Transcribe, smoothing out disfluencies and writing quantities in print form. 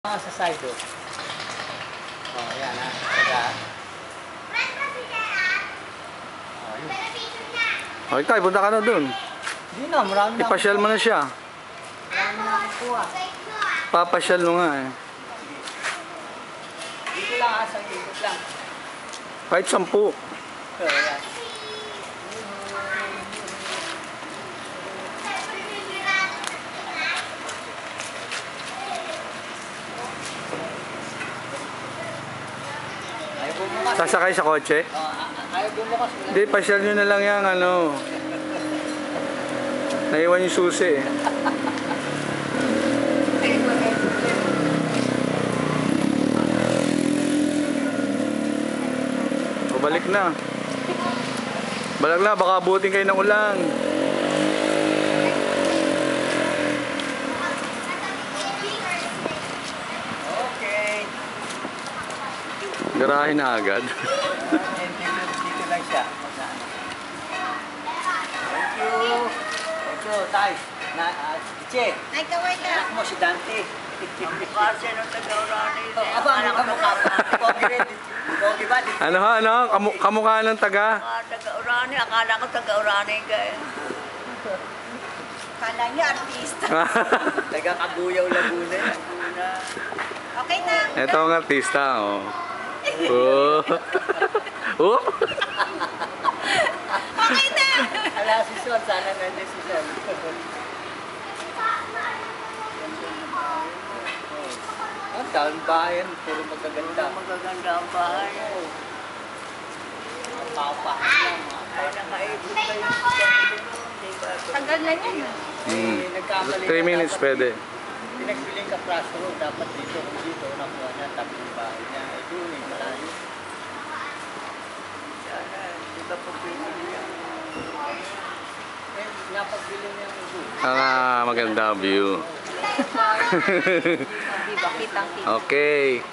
Sa side oh. Oh, ayan ha. Taga. Oh, yun. Okay, tayo, punta ka na dun. Hindi na, marami na. Ipasyal mo na siya. Marami na kukuha. Papasyal mo nga eh. Dito lang ha, sa ikot lang. Kahit 10. So, ayan. Ayaw bumukas. Sasakay sa kotse? Ayaw bumukas. Hindi, pasyal nyo na lang yan, ano. Naiwan yung susi eh. O, balik na. Balik na, baka abutin kayo ng ulan. Okay. Garahe na agad. Dito lang siya. Thank you. Thank you, Tay. Che. Ay, kaway ka. Anak mo si Dante. Kasi nung taga-urani. Aba, ano ka mukha? Pogi rin. Pogi ba? Ano ha, ano? Kamukha ng taga? Taga-urani. Akala ko taga-urani ka eh. Akala niya artista. Taga Kabuyaw, Laguna. Okay na. Ito ang artista, oh. Oh. Oh. Okay na. Ala, si Son. Sana nandiyan si Son. Ang taon bayan. Puro magaganda. Magaganda ang bahay. Ang papahan lang. Ay, nakaibig kayo. Tagal na yan. Nagkamali 3 minutes dapat pwede. Pinagpiling ka classroom. Dapat dito. Kung dito, nakuha niya. Tabi yung bahay niya. Eh, doon eh. Malayo. Di ba po pinili? Eh, napagbili niya yung doon. Ah, maganda view. Di ba kitang-kita? Okay.